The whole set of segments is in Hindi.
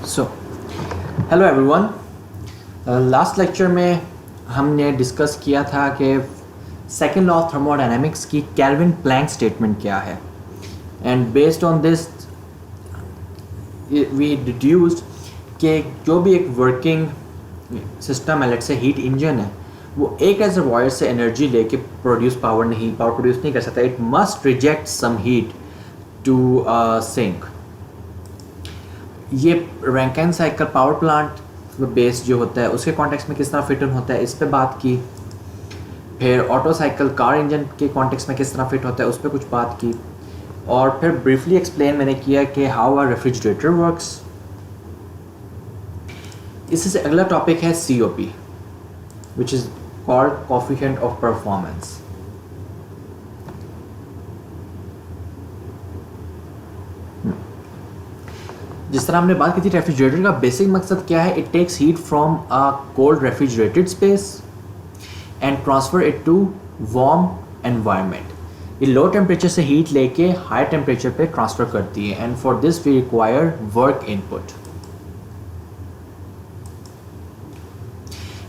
सो हेलो एवरीवन। लास्ट लेक्चर में हमने डिस्कस किया था कि सेकेंड लॉ ऑफ थर्मोडायनेमिक्स की केल्विन प्लैंक स्टेटमेंट क्या है, and based on this we deduced कि जो भी एक वर्किंग सिस्टम है, लेट्स से हीट इंजन है, वो एक रिजर्वॉयर से एनर्जी लेके पावर प्रोड्यूस नहीं कर सकता. It must reject some heat to sink. ये Rankine cycle power plant base जो होता है उसके कॉन्टेक्स्ट में किस तरह फिट इन होता है, इस पे बात की. फिर ऑटो साइकिल कार इंजन के कॉन्टेक्स्ट में किस तरह फिट होता है, उस पर कुछ बात की. और फिर ब्रीफली एक्सप्लेन मैंने किया कि हाउ अ रेफ्रिजरेटर वर्क्स. इससे अगला टॉपिक है COP, which is called coefficient of performance. जिस तरह हमने बात की थी रेफ्रिजरेटर का बेसिक मकसद क्या है, it takes heat from a cold refrigerated space and transfer it to warm environment. ये लो टेम्परेचर से हीट लेके हाई टेम्परेचर पे ट्रांसफ़र करती है, and for this we require work input.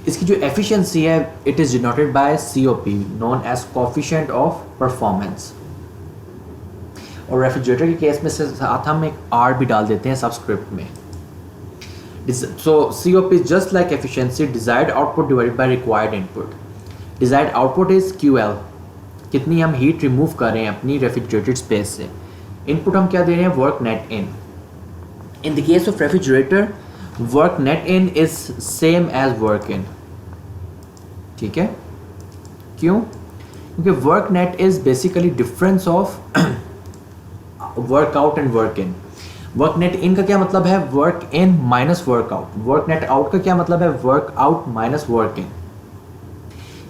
इसकी जो एफिशिएंसी है it is denoted by COP, known as coefficient of performance. और रेफ्रिजरेटर के केस में से साथ हम एक R भी डाल देते हैं सबस्क्रिप्ट में. सो COP is just like efficiency, desired output divided by required input. Desired output is QL, कितनी हम हीट रिमूव कर रहे हैं अपनी रेफ्रिजरेटेड स्पेस से. इनपुट हम क्या दे रहे हैं, work net in. In the case of refrigerator work net in is same as work in. ठीक है, क्यों? क्योंकि work net is basically difference of work out and work in. Work net in का क्या मतलब है, work in minus work out. Work net out का क्या मतलब है, work out minus work in.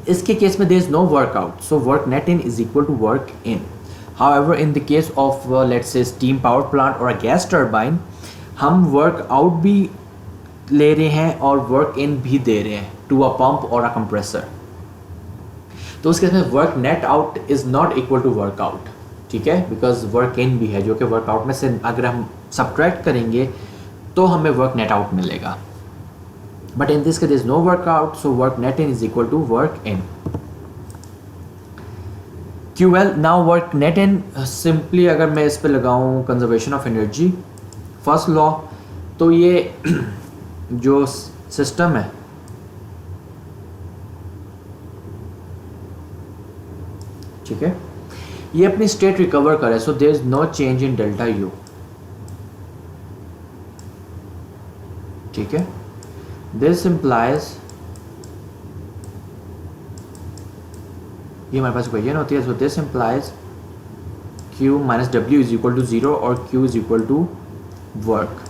इसके केस में there is no work out, so work net in is equal to work in. However in the case of let's say steam power plant और अ गैस टर्बाइन, हम वर्क आउट भी ले रहे हैं और वर्क इन भी दे रहे हैं टू अ पंप और अ कंप्रेसर. तो उस केस में work net out is not equal to work out. ठीक है, बिकॉज वर्क इन भी है जो कि वर्क आउट में से अगर हम सब्ट्रैक्ट करेंगे तो हमें वर्क नेट आउट मिलेगा. But in this case there is no work out, so work net in is equal to work in. QL. Now work net in simply अगर मैं इस पे लगाऊं conservation of energy first law, तो ये जो सिस्टम है ठीक है, ये अपनी स्टेट रिकवर करे, so there is no change in delta U. ठीक है, दिस इम्प्लाइज, ये हमारे पास इक्वेशन होती है, so this implies Q minus W is equal to 0 और Q is equal to work.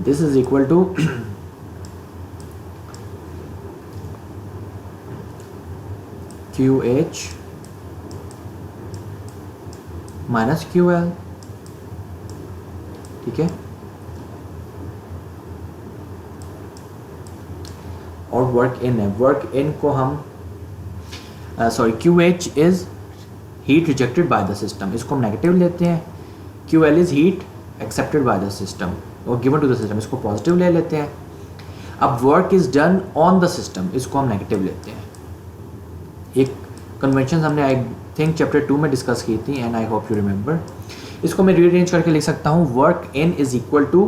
This is equal to QH minus QL. ठीक है, और वर्क इन है. वर्क इन को हम QH is heat rejected by the system, इसको हम नेगेटिव लेते हैं. QL is heat accepted by the system और गिवन टू द सिस्टम, इसको पॉजिटिव ले लेते हैं. अब work is done on the system, इसको हम नेगेटिव लेते हैं. एक कन्वेंशन हमने आई थिंक चैप्टर 2 में डिस्कस की थी, and I hope you remember. इसको मैं रीअरेंज करके लिख सकता हूँ, work in is equal to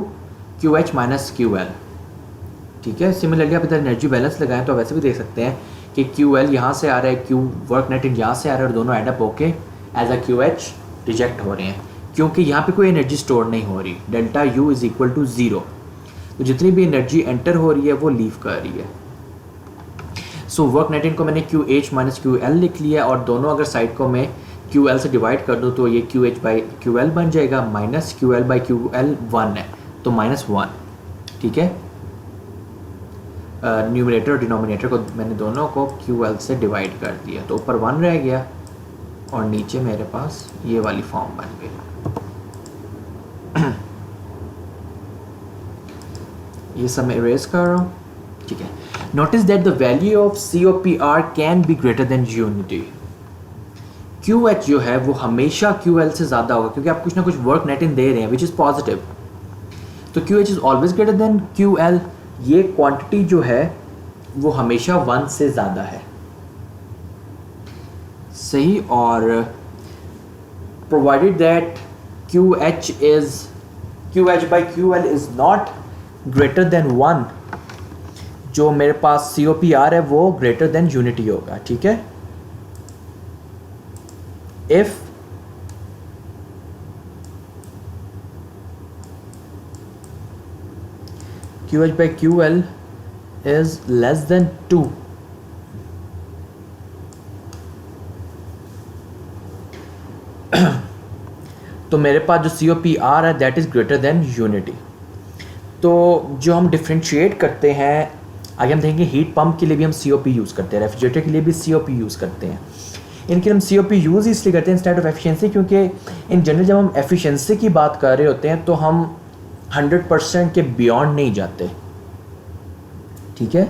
QH minus QL. ठीक है, सिमिलरली आप इधर एनर्जी बैलेंस लगाएं तो वैसे भी देख सकते हैं कि QL यहाँ से आ रहा है, वर्क नेट इन यहाँ से आ रहा है, और दोनों एडअप होके एज अ QH रिजेक्ट हो रहे हैं, क्योंकि यहाँ पे कोई एनर्जी स्टोर नहीं हो रही. Delta U is equal to 0, तो जितनी भी एनर्जी एंटर हो रही है वो लीव कर रही है. सो वर्क नेट इन को मैंने QH माइनस QL लिख लिया, और दोनों अगर साइड को मैं QL से डिवाइड कर दूँ तो ये QH बाई QL बन जाएगा, माइनस QL बाई QL 1 है तो माइनस 1. ठीक है, न्यूमरेटर और डिनोमिनेटर को मैंने दोनों को QL से डिवाइड कर दिया, तो ऊपर 1 रह गया और नीचे मेरे पास ये वाली फॉर्म बन गई. ये सब मैं इरेज कर रहा हूँ. ठीक है, notice that the value of COPR can be greater than unity. QH जो है वो हमेशा QL से ज़्यादा होगा क्योंकि आप कुछ ना कुछ वर्क नेट इन दे रहे हैं विच इज़ पॉजिटिव। तो QH is always greater then QL। ये क्वांटिटी जो है वो हमेशा 1 से ज़्यादा है, सही। और provided that QH by QL is not greater than 1, जो मेरे पास COPR है वो ग्रेटर देन यूनिटी होगा, ठीक है। If QH by QL is less than 2, तो मेरे पास जो COPR है that is greater than unity. तो जो हम डिफ्रेंशिएट करते हैं, आगे हम देखेंगे हीट पंप के लिए भी हम COP यूज़ करते हैं, रेफ्रिजरेटर के लिए भी COP यूज़ करते हैं। इनके हम COP यूज़ इसलिए करते हैं इंस्टेड ऑफ एफिशिएंसी, क्योंकि इन जनरल जब हम एफिशिएंसी की बात कर रहे होते हैं तो हम 100% के बियॉन्ड नहीं जाते, ठीक है।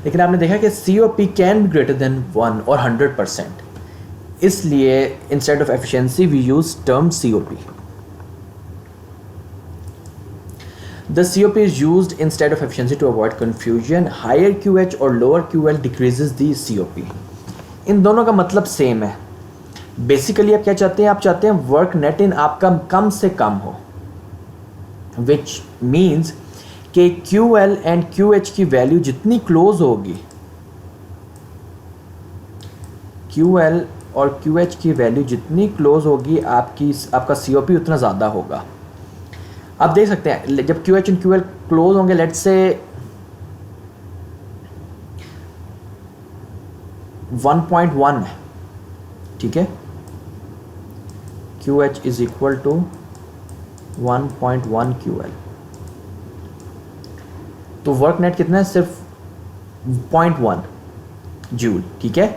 लेकिन आपने देखा कि COP can be greater than 1 और 100%, इसलिए instead of efficiency we use term COP। The COP is used instead of efficiency to avoid confusion. Higher QH or lower QL decreases the COP. इन दोनों का मतलब सेम है। बेसिकली आप क्या चाहते हैं, आप चाहते हैं वर्क नेट इन आपका कम से कम हो, विच मीन्स कि QL एंड QH की वैल्यू जितनी क्लोज होगी, QL और QH की वैल्यू जितनी क्लोज होगी आपका COP उतना ज़्यादा होगा। आप देख सकते हैं जब QH एंड QL क्लोज होंगे, लेट्स से 1.1 है, ठीक है, QH is equal to 1.1 QL, तो वर्क नेट कितना है, सिर्फ 0.1 जूल, ठीक है।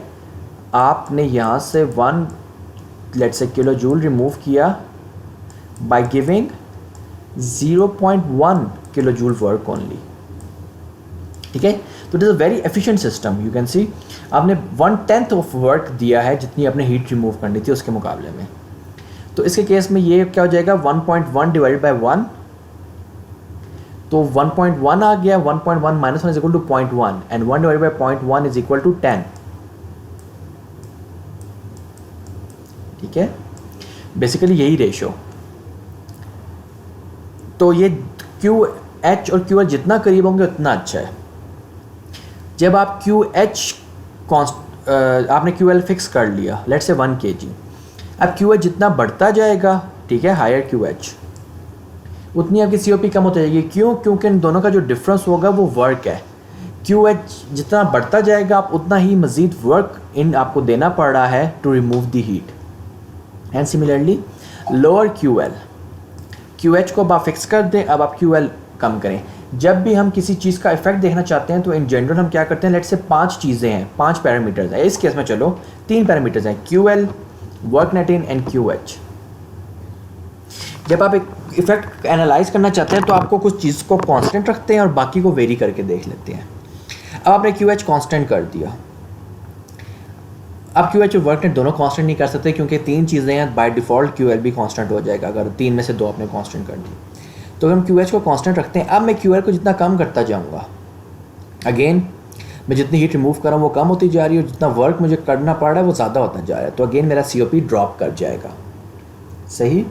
आपने यहाँ से 1 let's say kilo joule remove किया by giving 0.1 kilo joule work only, ठीक है। तो it is a very efficient system. You can see आपने 1/10 ऑफ वर्क दिया है जितनी आपने हीट रिमूव करनी थी उसके मुकाबले में। तो इसके केस में ये क्या हो जाएगा, 1.1 डिवाइडेड बाय 1, तो 1.1 आ गया। 1.1 minus 1 is equal to 0.1 and 1 divided by 0.1 is equal to 10, ठीक है। बेसिकली यही रेशो। तो ये QH और QL जितना करीब होंगे उतना अच्छा है। जब आप QH आपने QL फिक्स कर लिया लेट्स से 1 kg, अब QH जितना बढ़ता जाएगा, ठीक है, हायर QH, उतनी आपकी COP कम होती जाएगी। क्यों? क्योंकि इन दोनों का जो डिफरेंस होगा वो वर्क है। QH जितना बढ़ता जाएगा आप उतना ही मज़ीद वर्क इन आपको देना पड़ रहा है to remove the heat. And similarly lower QH को अब आप फिक्स कर दें, अब आप QL कम करें। जब भी हम किसी चीज़ का इफेक्ट देखना चाहते हैं तो इन जनरल हम क्या करते हैं, लेट्स से 5 चीज़ें हैं, 5 पैरामीटर्स हैं। इस केस में चलो 3 पैरामीटर्स हैं, QL, work net in and QH। जब आप एक इफेक्ट एनालाइज करना चाहते हैं तो आपको कुछ चीज़ को कांस्टेंट रखते हैं और बाकी को वेरी करके देख लेते हैं। अब आपने QH कांस्टेंट कर दिया, अब QH और वर्क नेट दोनों कांस्टेंट नहीं कर सकते क्योंकि 3 चीज़ें हैं, बाय डिफ़ॉल्ट QL भी कांस्टेंट हो जाएगा अगर 3 में से 2 आपने कांस्टेंट कर दी। तो हम QH को कांस्टेंट रखते हैं। अब मैं QL को जितना कम करता जाऊंगा, अगेन मैं जितनी हीट रिमूव कर रहा हूँ वो कम होती जा रही है और जितना वर्क मुझे करना पड़ रहा है वो ज़्यादा होता जा रहा है, तो अगेन मेरा COP ड्रॉप कर जाएगा, सही।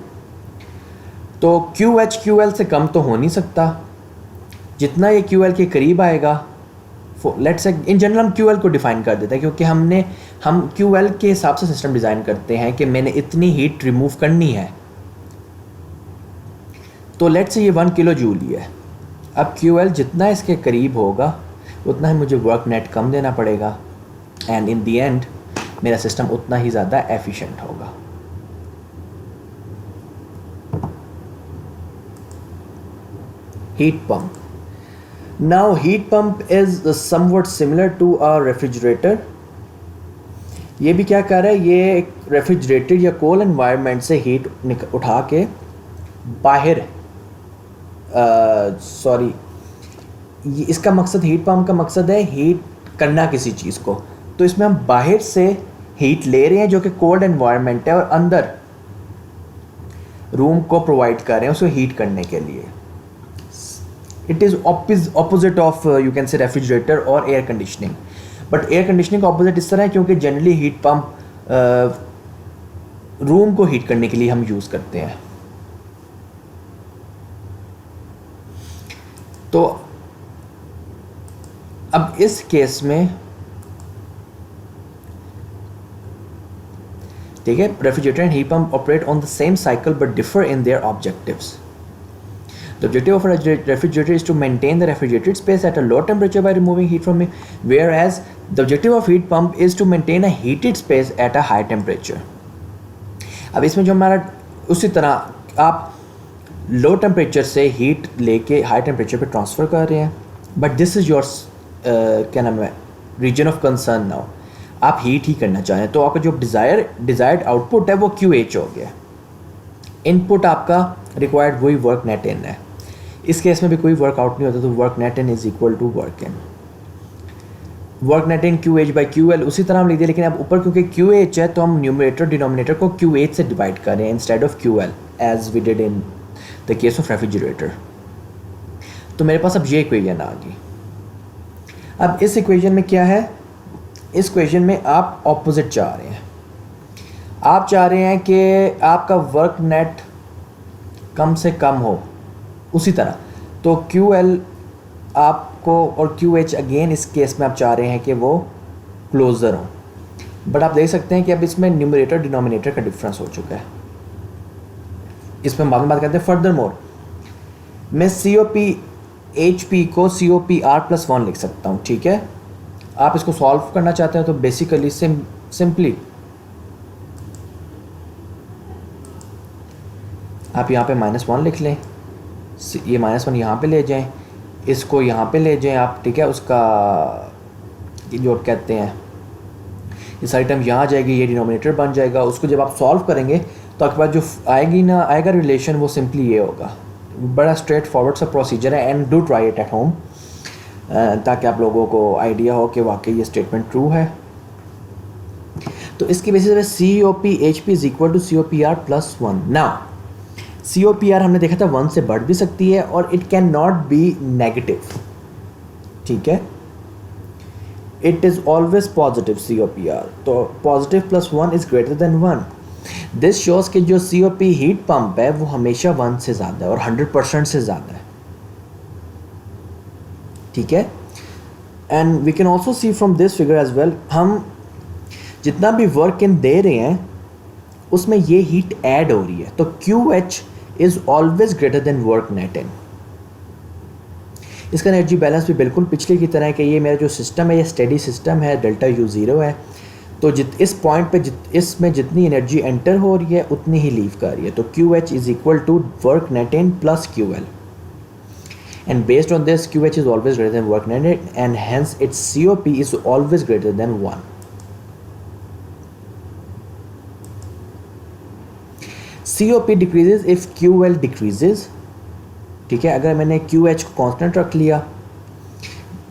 तो QH QL से कम तो हो नहीं सकता, जितना ये QL के करीब आएगा, लेट्स से इन जनरल हम QL को डिफाइन कर देते हैं क्योंकि हम QL के हिसाब से सिस्टम डिज़ाइन करते हैं कि मैंने इतनी हीट रिमूव करनी है। तो लेट्स से ये 1 किलो जूल ही है। अब QL जितना इसके करीब होगा उतना ही मुझे वर्क नेट कम देना पड़ेगा एंड इन द एंड मेरा सिस्टम उतना ही ज़्यादा एफिशिएंट होगा। Heat pump. Now heat pump is somewhat similar to a refrigerator. ये भी क्या कर रहा है, ये एक रेफ्रिजरेटर या कोल्ड एनवायरनमेंट से हीट उठा के बाहर इसका मकसद, हीट पंप का मकसद है हीट करना किसी चीज़ को, तो इसमें हम बाहर से हीट ले रहे हैं जो कि कोल्ड एनवायरनमेंट है और अंदर रूम को प्रोवाइड कर रहे हैं उसको हीट करने के लिए. It is opposite of you can say refrigerator और air conditioning. But air conditioning का ऑपोजिट इस तरह है क्योंकि जनरली हीट पंप रूम को हीट करने के लिए हम यूज़ करते हैं. तो अब इस केस में ठीक है, refrigerator and heat pump operate on the same cycle but differ in their objectives. The objective of a refrigerator is to maintain the refrigerated space at a low temperature by removing heat from it, whereas the objective of heat pump is to maintain a heated space at a high temperature. अब इसमें जो हमारा उसी तरह आप लो टेम्परेचर से हीट लेके हाई टेम्परेचर पे ट्रांसफ़र कर रहे हैं, बट दिस इज़ योर क्या नाम है रीजन ऑफ कंसर्न. नाउ आप हीट ही करना चाह रहे हैं तो आपका जो डिज़ायर्ड आउटपुट है वो QH हो गया. इनपुट आपका रिक्वायर्ड वही वर्क नेट इन है. इस केस में भी कोई वर्कआउट नहीं होता तो work net in is equal to work in. Work net in QH by QL उसी तरह हम लिख दिए, लेकिन अब ऊपर क्योंकि QH है तो हम न्यूमरेटर डिनोमिनेटर को QH से डिवाइड कर रहे हैं instead of QL as we did in the case of refrigerator. तो मेरे पास अब ये इक्वेशन आ गई. अब इस इक्वेशन में क्या है, इस इक्वेशन में आप ऑपोजिट चाह रहे हैं. आप चाह रहे हैं कि आपका वर्क नेट कम से कम हो उसी तरह. तो QL आपको और QH अगेन इस केस में आप चाह रहे हैं कि वो क्लोज़र हो. बट आप देख सकते हैं कि अब इसमें न्यूमरेटर डिनोमिनेटर का डिफरेंस हो चुका है. इसमें बाद में बात करते हैं. फर्दर मोर मैं COP-HP को COPR+1 लिख सकता हूँ. ठीक है, आप इसको सॉल्व करना चाहते हैं तो बेसिकली सिंपली आप यहाँ पे -1 लिख लें, ये -1 यहाँ पे ले जाएं, इसको यहाँ पे ले जाएं आप. ठीक है, उसका जो कहते हैं ये सारी टर्म यहाँ आ जाएगी, ये डिनोमिनेटर बन जाएगा. उसको जब आप सॉल्व करेंगे तो आपके पास जो आएगा रिलेशन वो सिंपली ये होगा. बड़ा स्ट्रेट फॉरवर्ड सा प्रोसीजर है and do try it at home ताकि आप लोगों को आइडिया हो कि वाकई ये स्टेटमेंट ट्रू है. तो इसकी बेसिस पे COP-HP is equal to COPR+1. Now COPR हमने देखा था 1 से बढ़ भी सकती है और it can not be negative. ठीक है, it is always positive COPR. तो positive +1 is greater than 1. This shows कि जो COP हीट पंप है वो हमेशा 1 से ज़्यादा है और 100% से ज़्यादा है. ठीक है, and we can also see from this figure as well, हम जितना भी वर्क इन दे रहे हैं उसमें ये हीट ऐड हो रही है. तो QH is always greater than work net in. इसका एनर्जी बैलेंस भी बिल्कुल पिछले की तरह है कि ये मेरा जो सिस्टम है ये स्टेडी सिस्टम है, डेल्टा U 0 है. तो इस पॉइंट पे इसमें जितनी एनर्जी एंटर हो रही है उतनी ही लीव कर रही है. तो QH is equal to work net in plus QL. And based on this, QH is always greater than work net in, and hence its COP is always greater than 1. COP decreases if QL decreases. ठीक है, अगर मैंने QH को कांस्टेंट रख लिया,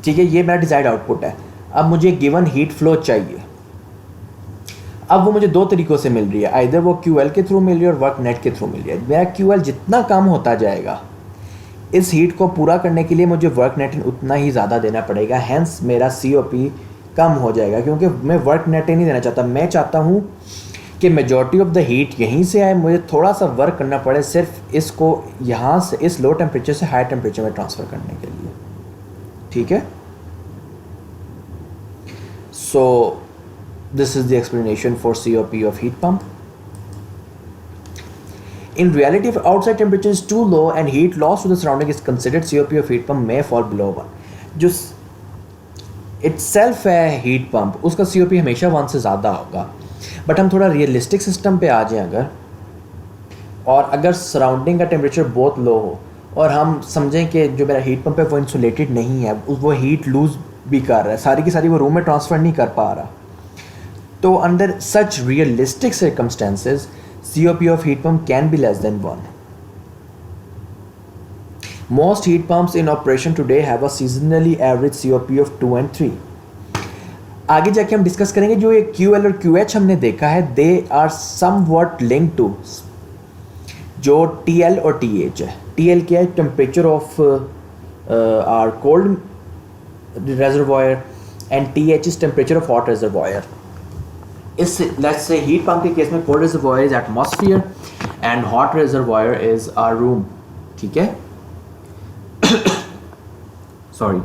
ठीक है, ये मेरा डिजायर्ड आउटपुट है. अब मुझे गिवन हीट फ्लो चाहिए. अब वो मुझे दो तरीक़ों से मिल रही है, आइदर वो QL के थ्रू मिल रही है और वर्क नेट के थ्रू मिल रही है. मेरा QL जितना कम होता जाएगा इस हीट को पूरा करने के लिए मुझे वर्क नेट उतना ही ज़्यादा देना पड़ेगा. हैंस मेरा COP कम हो जाएगा क्योंकि मैं वर्क नेट नहीं देना चाहता. मैं चाहता हूँ कि मेजॉरिटी ऑफ द हीट यहीं से आए, मुझे थोड़ा सा वर्क करना पड़े सिर्फ इसको यहाँ से इस लो टेम्परेचर से हाई टेम्परेचर में ट्रांसफ़र करने के लिए. ठीक है, so this is the explanation for COP of heat pump. In reality, if outside temperature is too low and heat loss to the surrounding is considered, COP of heat pump may fall below 1. जो itself है heat pump उसका COP हमेशा 1 से ज़्यादा होगा. बट हम थोड़ा रियलिस्टिक सिस्टम पे आ जाएं अगर, और अगर सराउंडिंग का टेम्परेचर बहुत लो हो और हम समझें कि जो मेरा हीट पंप है वो इंसुलेटेड नहीं है, वो हीट लूज़ भी कर रहा है, सारी की सारी वो रूम में ट्रांसफ़र नहीं कर पा रहा, तो under such realistic circumstances COP of heat pump can be less than 1. Most heat pumps in operation today have a seasonally average COP of 2 and 3. आगे जाके हम डिस्कस करेंगे जो ये QL और QH हमने देखा है, they are somewhat link to जो TL और TH है। TL क्या है? Temperature of our cold reservoir and TH is temperature of hot reservoir. इस let's say heat pump के केस में cold reservoir is atmosphere and hot reservoir is our room, ठीक है? सॉरी।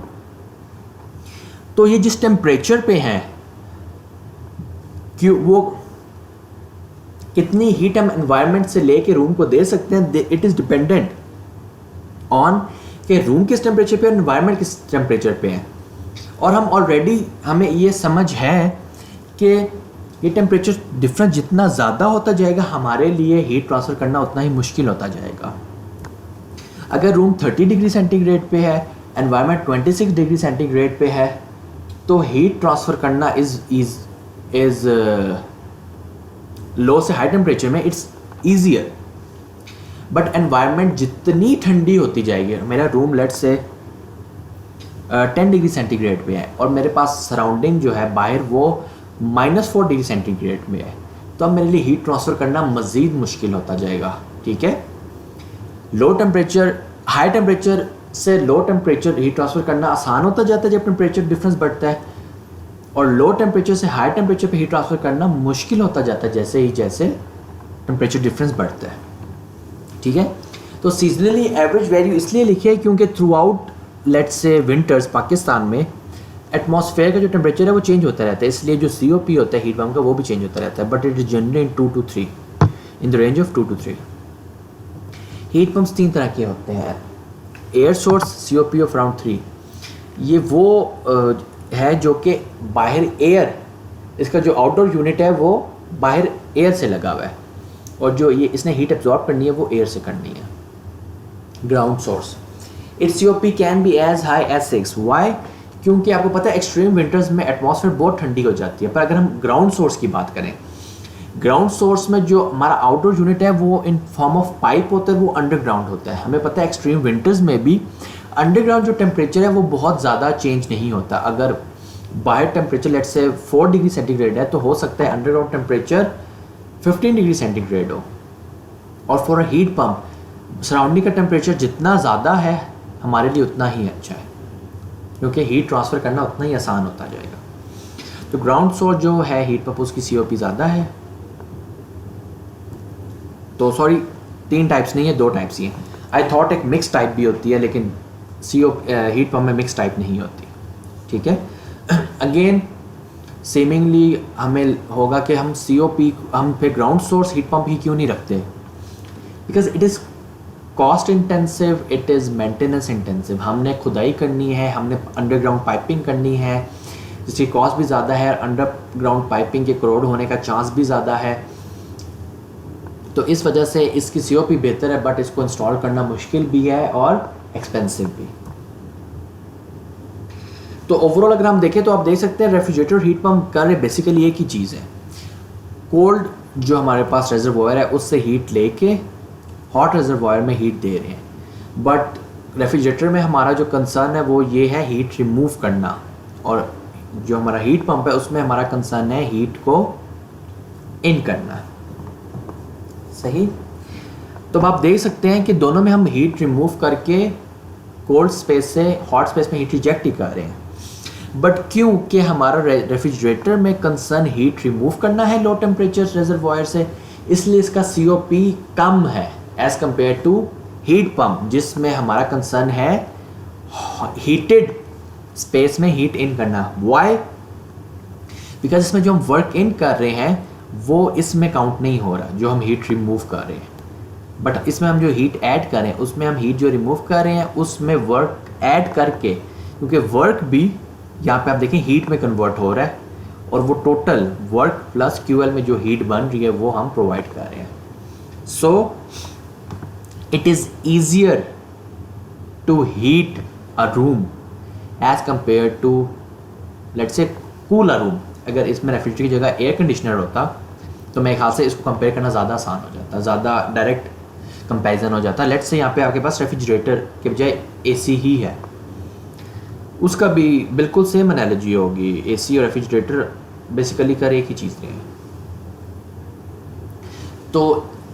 तो ये जिस टेम्परेचर पे हैं क्यों वो कितनी हीट हम एनवायरनमेंट से लेके रूम को दे सकते हैं, इट इज़ डिपेंडेंट ऑन कि रूम किस टेम्परेचर पे और एनवायरनमेंट किस टेम्परेचर पे है। और हम ऑलरेडी हमें ये समझ है कि ये टेम्परेचर डिफरेंस जितना ज़्यादा होता जाएगा हमारे लिए हीट ट्रांसफ़र करना उतना ही मुश्किल होता जाएगा। अगर रूम 30 डिग्री सेंटीग्रेड पे है, एनवायरनमेंट 26 डिग्री सेंटीग्रेड पे है, तो हीट ट्रांसफ़र करना इज़ लो से हाई टेम्परेचर में इट्स ईजियर। बट एनवायरनमेंट जितनी ठंडी होती जाएगी, मेरा रूम लेट से 10 डिग्री सेंटीग्रेड पे है और मेरे पास सराउंडिंग जो है बाहर वो -4 डिग्री सेंटीग्रेड में है, तो अब मेरे लिए हीट ट्रांसफ़र करना मज़ीद मुश्किल होता जाएगा, ठीक है। लो टेम्परेचर हाई टेम्परेचर से लो टेम्परेचर हीट ट्रांसफ़र करना आसान होता जाता है जब टेम्परेचर डिफरेंस बढ़ता है, और लो टेम्परेचर से हाई टेम्परेचर पे हीट ट्रांसफ़र करना मुश्किल होता जाता है जैसे टेम्परेचर डिफरेंस बढ़ता है, ठीक है। तो सीजनली एवरेज वैल्यू इसलिए लिखी है क्योंकि through out let's say winters Pakistan में एटमॉस्फेयर का जो टेम्परेचर है वो चेंज होता रहता है, इसलिए जो COP होता है हीट पम्प का वो भी चेंज होता रहता है, but it is generally in 2 to 3 in the range of 2 to 3। Heat pumps 3 तरह के होते हैं। Air source COP of around 3, ये वो है जो कि बाहर एयर, इसका जो आउटडोर यूनिट है वो बाहर एयर से लगा हुआ है, और जो ये इसने हीट एब्जॉर्ब करनी है वो एयर से करनी है। Ground source, it's COP can be as high as 6। Why? क्योंकि आपको पता है एक्सट्रीम विंटर्स में एटमॉस्फेयर बहुत ठंडी हो जाती है। पर अगर हम ग्राउंड सोर्स की बात करें, ग्राउंड सोर्स में जो हमारा आउटडोर यूनिट है वो इन फॉर्म ऑफ पाइप होता है, वो अंडरग्राउंड होता है। हमें पता है एक्सट्रीम विंटर्स में भी अंडरग्राउंड जो टेम्परेचर है वो बहुत ज़्यादा चेंज नहीं होता। अगर बाहर टेम्परेचर लेट से 4 डिग्री सेंटीग्रेड है तो हो सकता है अंडरग्राउंड टेम्परेचर 15 डिग्री सेंटीग्रेड हो। और for a heat pump surrounding का टेम्परेचर जितना ज़्यादा है हमारे लिए उतना ही अच्छा है, क्योंकि हीट ट्रांसफ़र करना उतना ही आसान होता जाएगा। तो ग्राउंड सोर्स जो है हीट पम्प उसकी COP ज़्यादा है। तो सॉरी 3 टाइप्स नहीं है, 2 टाइप्स ही हैं। आई थॉट एक मिक्स टाइप भी होती है, लेकिन हीट पम्प में मिक्स टाइप नहीं होती, ठीक है। अगेन सेमिंगली हमें होगा कि हम COP हम पे ग्राउंड सोर्स हीट पम्प ही क्यों नहीं रखते, because it is cost intensive, it is maintenance intensive. हमने खुदाई करनी है, हमने अंडरग्राउंड पाइपिंग करनी है जिसकी कॉस्ट भी ज़्यादा है, अंडरग्राउंड पाइपिंग के करोड़ होने का चांस भी ज़्यादा है। तो इस वजह से इसकी COP बेहतर है, बट इसको इंस्टॉल करना मुश्किल भी है और एक्सपेंसिव भी। तो ओवरऑल अगर हम देखें तो आप देख सकते हैं रेफ्रिजरेटर और हीट पम्प कर रहे बेसिकली एक ही चीज़ है। कोल्ड जो हमारे पास रेजर्वॉयर है उससे हीट लेके हॉट रेजर्वॉयर में हीट दे रहे हैं, बट रेफ्रिजरेटर में हमारा जो कंसर्न है वो ये है हीट रिमूव करना, और जो हमारा हीट पम्प है उसमें हमारा कंसर्न है हीट को इन करना। सही। तो अब आप देख सकते हैं कि दोनों में हम हीट रिमूव करके कोल्ड स्पेस से हॉट स्पेस में हीट रिजेक्ट ही कर रहे हैं, बट क्योंकि हमारा रेफ्रिजरेटर में कंसर्न हीट रिमूव करना है लो टेम्परेचर रेजर्वॉयर से, इसलिए इसका COP कम है as compare to heat pump जिसमें हमारा कंसर्न है हीटेड स्पेस में हीट इन करना। वाई? बिकॉज इसमें जो हम वर्क इन कर रहे हैं वो इसमें काउंट नहीं हो रहा जो हम हीट रिमूव कर रहे हैं, बट इसमें हम जो हीट ऐड कर रहे हैं उसमें हम हीट जो रिमूव कर रहे हैं उसमें वर्क ऐड करके, क्योंकि वर्क भी यहाँ पे आप देखें हीट में कन्वर्ट हो रहा है, और वो टोटल वर्क प्लस QL में जो हीट बन रही है वो हम प्रोवाइड कर रहे हैं। So it is easier to heat a room as compare to let's say cool a room. अगर इसमें रेफ्रिजरेटर की जगह एयर कंडीशनर होता तो मेरे ख्याल से इसको कंपेयर करना ज़्यादा आसान हो जाता, ज़्यादा डायरेक्ट कंपैरिजन हो जाता। लेट्स से यहाँ पे आपके पास रेफ्रिजरेटर के बजाय AC ही है, उसका भी बिल्कुल सेम एनालॉजी होगी। एसी और रेफ्रिजरेटर बेसिकली कर एक ही चीज़ रहे हैं। तो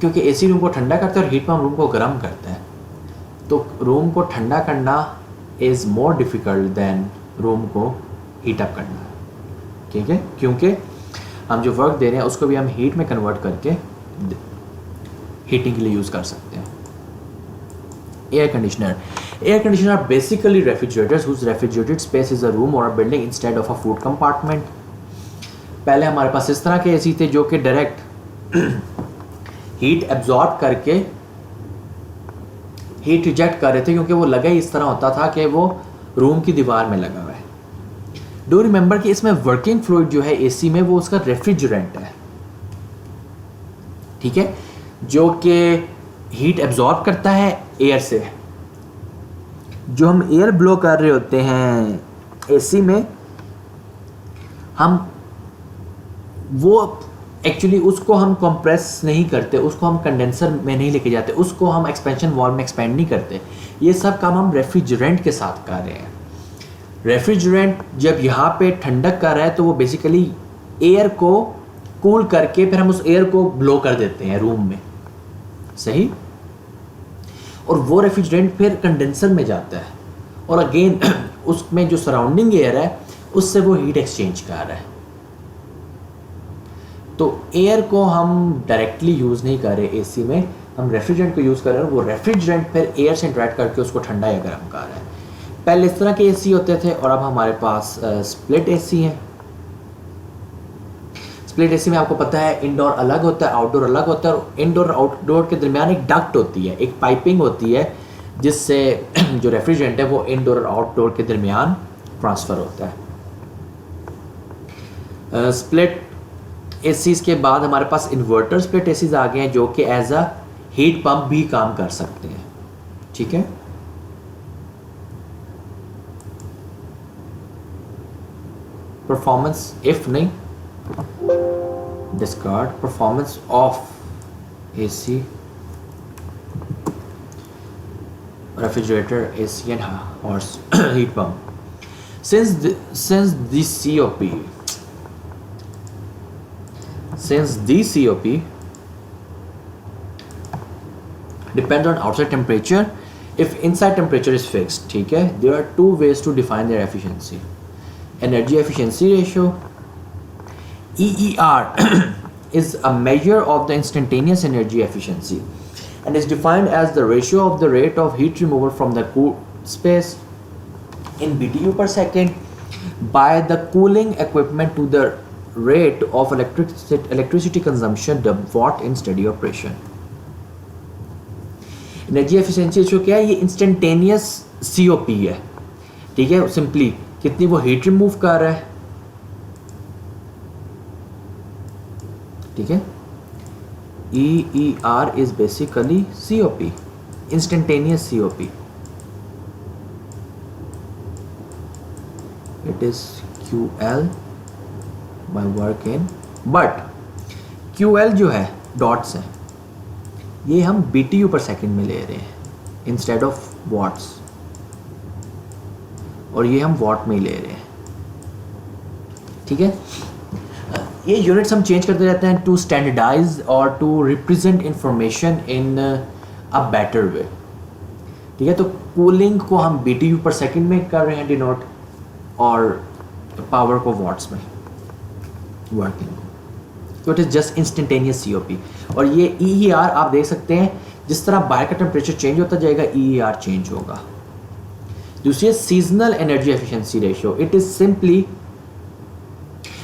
क्योंकि एसी रूम को ठंडा करता है और हीट पम्प रूम को गर्म करता है, तो रूम को ठंडा करना is more difficult than room को हीट अप करना, ठीक है, क्योंकि हम जो वर्क दे रहे हैं उसको भी हम हीट में कन्वर्ट करके हीटिंग के लिए यूज़ कर सकते हैं। Air conditioner are basically refrigerators whose refrigerated space is a room और a building instead of a food compartment. पहले हमारे पास इस तरह के एसी थे जो कि डायरेक्ट हीट एब्जॉर्ब करके हीट रिजेक्ट कर रहे थे, क्योंकि वो लगा ही इस तरह होता था कि वो रूम की दीवार में लगा हुआ है। डू रिमेंबर कि इसमें वर्किंग फ्लूइड जो है एसी में वो उसका रेफ्रिजरेंट है, ठीक है, जो कि हीट एब्जॉर्ब करता है एयर से। जो हम एयर ब्लो कर रहे होते हैं एसी में, हम वो एक्चुअली उसको हम कंप्रेस नहीं करते, उसको हम कंडेंसर में नहीं लेके जाते, उसको हम एक्सपेंशन वाल्व में एक्सपेंड नहीं करते। ये सब काम हम रेफ्रिजरेंट के साथ कर रहे हैं। रेफ्रिजरेंट जब यहाँ पे ठंडक कर रहा है तो वो बेसिकली एयर को कूल करके फिर हम उस एयर को ब्लो कर देते हैं रूम में, सही, और वो रेफ्रिजरेंट फिर कंडेंसर में जाता है और अगेन उसमें जो सराउंडिंग एयर है उससे वो हीट एक्सचेंज कर रहा है। तो एयर को हम डायरेक्टली यूज़ नहीं कर रहे एसी में, हम रेफ्रिजरेंट को यूज़ कर रहे हैं, वो रेफ्रिजरेंट फिर एयर से इंटरेक्ट करके उसको ठंडा या गर्म कर रहा है। पहले इस तरह के एसी होते थे और अब हमारे पास स्प्लिट एसी है। स्प्लिट एसी में आपको पता है इंडोर अलग होता है, आउटडोर अलग होता है, और इंडोर आउटडोर के दरमियान एक डक्ट होती है, एक पाइपिंग होती है, जिससे जो रेफ्रिजरेंट है वो इंडोर और आउटडोर के दरमियान ट्रांसफ़र होता है। स्प्लिट एसीज़ के बाद हमारे पास इन्वर्टर स्प्लिट एसीज़ आ गए हैं जो कि एज अ हीट पंप भी काम कर सकते हैं, ठीक है। परफॉर्मेंस इफ नहीं discard performance of AC refrigerator, AC and or heat pump. Since the COP depends on outside temperature, if inside temperature is fixed, ठीक है, there are two ways to define their efficiency. Energy efficiency ratio, EER is a measure of the instantaneous energy efficiency and is defined as the ratio of the rate of heat removal from the cool space in BTU per second by the cooling equipment to the rate of electricity consumption the watt in steady operation. Energy efficiency ratio क्या है? ये इंस्टेंटेनियस COP है, ठीक है, सिंपली कितनी वो हीट रिमूव कर रहा है, ठीक है। EER is basically COP, instantaneous COP. It is QL by work in, but QL जो है डॉट्स है, ये हम BTU पर सेकंड में ले रहे हैं इंस्टेड ऑफ वॉट्स, और ये हम वॉट में ही ले रहे हैं, ठीक है। ये यूनिट्स हम चेंज करते रहते हैं टू स्टैंडर्डाइज और to represent information in a better way, ठीक है। तो कूलिंग को हम BTU पर सेकंड में कर रहे हैं डिनोट, और पावर को वॉट्स में, वर्किंग को, तो it is just instantaneous COP। और ये EER आप देख सकते हैं, जिस तरह बाहर का टेम्परेचर चेंज होता जाएगा EER चेंज होगा। दूसरी है seasonal energy efficiency ratio, it is simply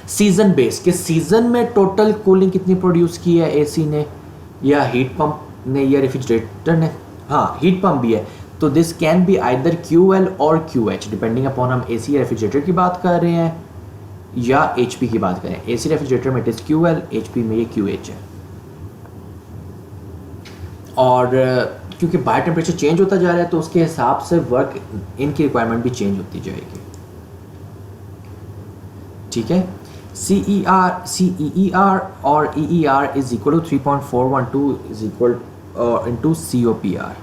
season base, के सीजन में टोटल कूलिंग कितनी प्रोड्यूस की है एसी ने या हीट पंप ने या रेफ्रिजरेटर ने, हाँ हीट पंप भी है, तो this can be either QL और QH डिपेंडिंग अपॉन हम AC या रेफ्रिजरेटर की बात कर रहे हैं या HP की बात करें। AC रेफ्रिजरेटर में इट इज़ QL, HP में ये QH है। और क्योंकि बाहर टेम्परेचर चेंज होता जा रहा है तो उसके हिसाब से वर्क इनकी रिक्वायरमेंट भी चेंज होती जाएगी, ठीक है। CER और EER is equal to 3.412 is equal into COPR.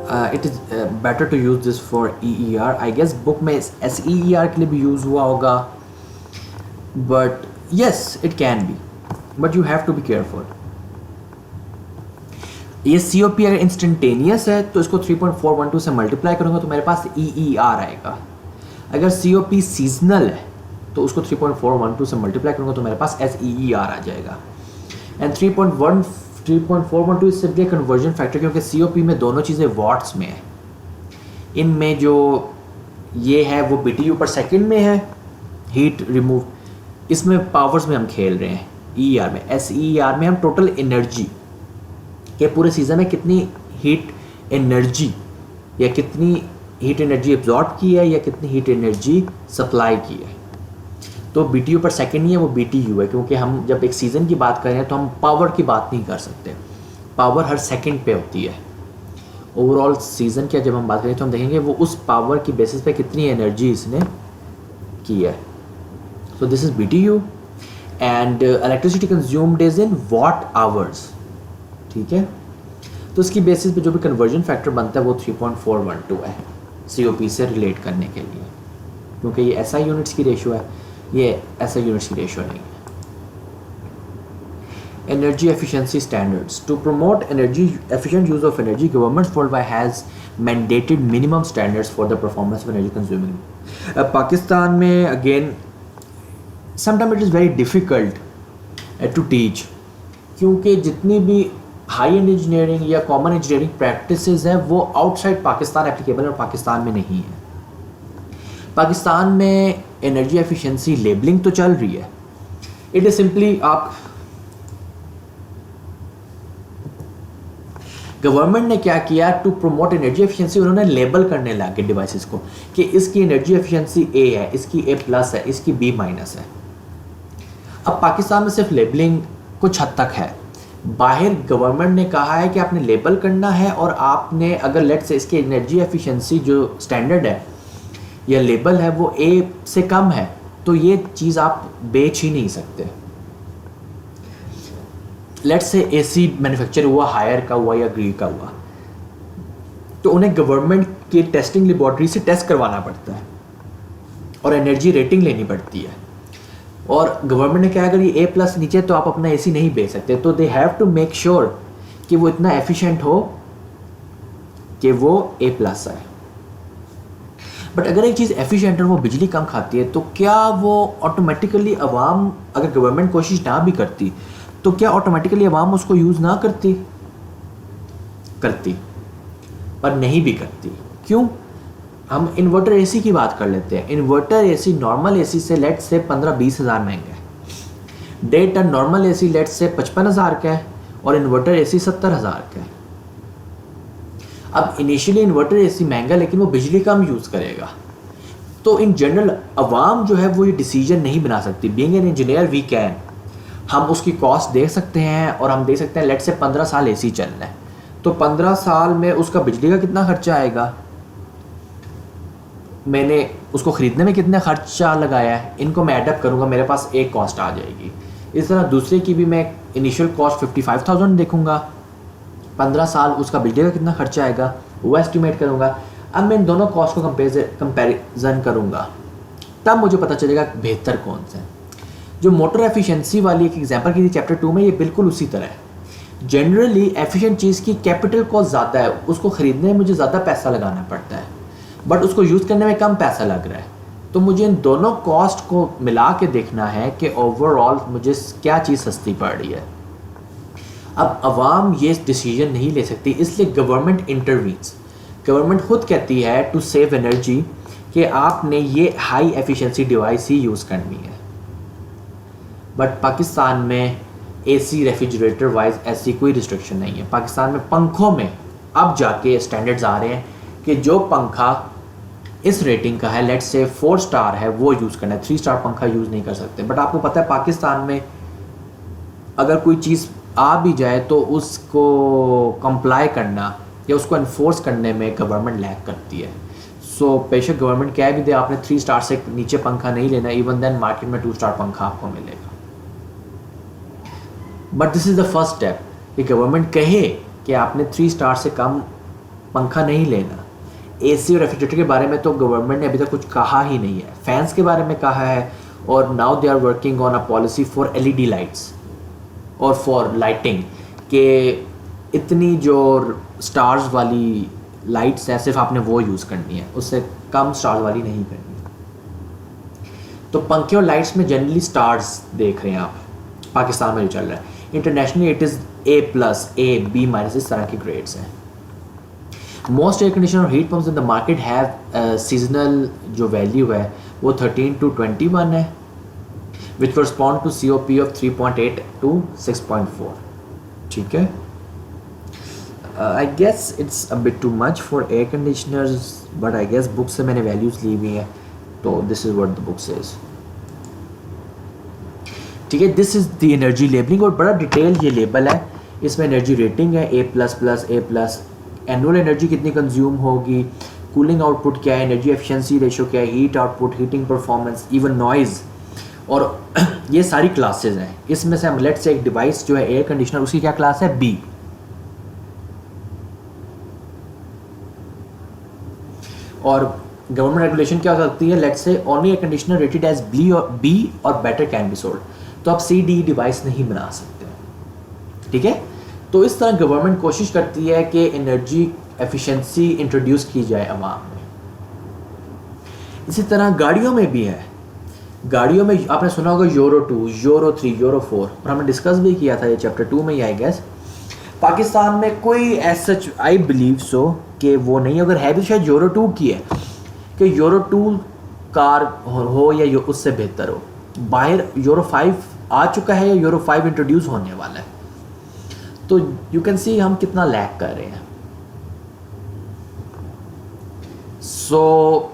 It is better to use this for EER. I guess book में SEER के लिए भी यूज़ हुआ होगा, but yes it can be, but you have to be careful. ये COP अगर इंस्टेंटेनियस है तो इसको 3.412 से मल्टीप्लाई करूँगा तो मेरे पास EER आएगा. अगर COP सीजनल है तो उसको 3.412 से मल्टीप्लाई करूँगा तो मेरे पास SEER आ जाएगा. And 3.412 is simply conversion factor, क्योंकि COP में दोनों चीज़ें वॉट्स में है. इनमें जो ये है वो BTU पर सेकंड में है, हीट रिमूव. इसमें पावर्स में हम खेल रहे हैं. EER में, SEER में हम टोटल एनर्जी कि पूरे सीज़न में कितनी हीट एनर्जी या कितनी हीट एनर्जी एब्जॉर्ब की है या कितनी हीट एनर्जी सप्लाई की है. तो BTU पर सेकंड नहीं है, वो BTU है, क्योंकि हम जब एक सीज़न की बात कर रहे हैं तो हम पावर की बात नहीं कर सकते. पावर हर सेकंड पे होती है. ओवरऑल सीज़न की जब हम बात करें तो हम देखेंगे वो उस पावर की बेसिस पे कितनी एनर्जी इसने की है. So this is BTU and electricity consumed is in what hours. ठीक है, तो इसकी बेसिस पे जो भी कन्वर्जन फैक्टर बनता है वो 3.412 है COP से रिलेट करने के लिए, क्योंकि ये SI यूनिट्स की रेशियो है, ये SI यूनिट्स की रेशियो नहीं है. Energy efficiency standards. To promote energy efficient use of energy, governments world wide has mandated minimum standards for the performance of energy consuming. Pakistan में again sometime it is very difficult to teach, क्योंकि जितनी भी हाई एंड इंजीनियरिंग या कॉमन इंजीनियरिंग प्रैक्टिसेस हैं वो आउटसाइड पाकिस्तान एप्लीकेबल और पाकिस्तान में नहीं है. पाकिस्तान में एनर्जी एफिशिएंसी लेबलिंग तो चल रही है. इट इज सिंपली आप गवर्नमेंट ने क्या किया टू प्रमोट एनर्जी एफिशिएंसी, उन्होंने लेबल करने लगे डिवाइसेस को कि इसकी एनर्जी एफिशिएंसी A है, इसकी A+ है, इसकी B- है. अब पाकिस्तान में सिर्फ लेबलिंग कुछ हद तक है. बाहर गवर्नमेंट ने कहा है कि आपने लेबल करना है और आपने अगर लेट से इसकी एनर्जी एफिशिएंसी जो स्टैंडर्ड है या लेबल है वो A से कम है तो ये चीज़ आप बेच ही नहीं सकते. लेट से AC मैन्युफैक्चर हुआ, हायर का हुआ या ग्री का हुआ, तो उन्हें गवर्नमेंट की टेस्टिंग लेबॉर्ट्री से टेस्ट करवाना पड़ता है और एनर्जी रेटिंग लेनी पड़ती है. और गवर्नमेंट ने कहा अगर ये A+ नीचे तो आप अपना AC नहीं बेच सकते. तो they have to make sure कि वो इतना एफिशिएंट हो कि वो A+ है. बट अगर एक चीज़ एफिशिएंट और वो बिजली कम खाती है तो क्या वो ऑटोमेटिकली अवाम, अगर गवर्नमेंट कोशिश ना भी करती तो क्या ऑटोमेटिकली अवाम उसको यूज़ ना करती? पर नहीं भी करती. क्यों? हम इन्वर्टर AC की बात कर लेते हैं. इन्वर्टर AC नॉर्मल AC से लेट से 15-20 हज़ार महंगा है. 1.5 टन नॉर्मल AC लेट से 55,000 का है और इन्वर्टर AC 70,000 का है. अब इनिशियली इन्वर्टर AC महंगा, लेकिन वो बिजली कम यूज़ करेगा. तो इन जनरल अवाम जो है वो ये डिसीजन नहीं बना सकती. Being an engineer we can, हम उसकी कॉस्ट देख सकते हैं और हम देख सकते हैं लेट से 15 साल AC चलना है तो 15 साल में उसका बिजली का कितना खर्चा आएगा, मैंने उसको ख़रीदने में कितना खर्चा लगाया है, इनको मैं एडअप करूँगा, मेरे पास एक कॉस्ट आ जाएगी. इस तरह दूसरे की भी मैं इनिशियल कॉस्ट 55,000 देखूँगा, 15 साल उसका बिजली का कितना खर्चा आएगा वो एस्टिमेट करूँगा. अब मैं इन दोनों कॉस्ट को कंपैरिजन करूँगा, तब मुझे पता चलेगा बेहतर कौन सा है. जो मोटर एफिशिएंसी वाली एक एग्जांपल की थी चैप्टर 2 में, ये बिल्कुल उसी तरह है. जनरली एफिशिएंट चीज़ की कैपिटल कॉस्ट ज़्यादा है, उसको ख़रीदने में मुझे ज़्यादा पैसा लगाना पड़ता है, बट उसको यूज़ करने में कम पैसा लग रहा है. तो मुझे इन दोनों कॉस्ट को मिला के देखना है कि ओवरऑल मुझे क्या चीज़ सस्ती पड़ रही है. अब अवाम ये डिसीजन नहीं ले सकती, इसलिए गवर्नमेंट इंटरवीन्स. गवर्नमेंट खुद कहती है टू सेव एनर्जी कि आपने ये हाई एफिशिएंसी डिवाइस ही यूज़ करनी है. बट पाकिस्तान में AC रेफ्रिजरेटर वाइज ऐसी कोई रिस्ट्रिक्शन नहीं है. पाकिस्तान में पंखों में अब जाके स्टैंडर्ड्स आ रहे हैं कि जो पंखा इस रेटिंग का है, लेट्स से 4 स्टार है, वो यूज़ करना है. 3 स्टार पंखा यूज़ नहीं कर सकते. बट आपको पता है पाकिस्तान में अगर कोई चीज़ आ भी जाए तो उसको कंप्लाई करना या उसको इन्फोर्स करने में गवर्नमेंट लैग करती है. सो बेशक गवर्नमेंट कह भी दे आपने 3 स्टार से नीचे पंखा नहीं लेना, इवन देन मार्केट में 2 स्टार पंखा आपको मिलेगा. But this is the first step कि गवर्नमेंट कहे कि आपने 3 स्टार से कम पंखा नहीं लेना। एसी और रेफ्रिजरेटर के बारे में तो गवर्नमेंट ने अभी तक कुछ कहा ही नहीं है। फैंस के बारे में कहा है, और now they are working on a policy for LED lights और फॉर लाइटिंग, के इतनी जो स्टार्स वाली लाइट्स है सिर्फ आपने वो यूज़ करनी है, उससे कम स्टार्स वाली नहीं करनी। तो पंखे और लाइट्स में जनरली स्टार्स देख रहे हैं आप, पाकिस्तान में जो चल रहा है। Internationally it is A+, A, B-, इस तरह के ग्रेड्स हैं। मोस्ट एयर कंडीशनर और heat pumps in the market have seasonal जो वैल्यू है वो 13 to 21 है, which correspond to COP of 3.8 to 6.4। ठीक है, I guess it's a bit too much for air conditioners, but I guess book से मैंने वैल्यूज़ ली हुई हैं, तो this is what the book says. ठीक है, this is the energy labelling, और बड़ा डिटेल ये लेबल है। इसमें एनर्जी रेटिंग है A++, एनुअल एनर्जी कितनी कंज्यूम होगी, कूलिंग आउटपुट क्या है, एनर्जी एफिशिएंसी रेशो क्या है, heat output, heating performance, even noise, और ये सारी क्लासेस हैं। इसमें से हम लेट्स से एक डिवाइस जो है एयर कंडीशनर, उसकी क्या क्लास है, B। और गवर्नमेंट रेगुलेशन क्या हो सकती है, let's say only air conditioner rated as B और बेटर कैन बी सोल्ड, तो आप C/D डिवाइस नहीं बना सकते। ठीक है, तो इस तरह गवर्नमेंट कोशिश करती है कि एनर्जी एफिशिएंसी इंट्रोड्यूस की जाए अवाम में। इसी तरह गाड़ियों में भी है। गाड़ियों में आपने सुना होगा यूरो 2, यूरो 3, यूरो 4, और हमने डिस्कस भी किया था ये चैप्टर 2 में ही आई गेस। पाकिस्तान में कोई ऐसा आई बिलीव सो कि वो नहीं, अगर है भी शायद यूरो 2 की है, कि यूरो 2 कार हो या उससे बेहतर हो। बाहर यूरो 5 आ चुका है या यूरो 5 इंट्रोड्यूस होने वाला है, तो यू कैन सी हम कितना लैग कर रहे हैं। So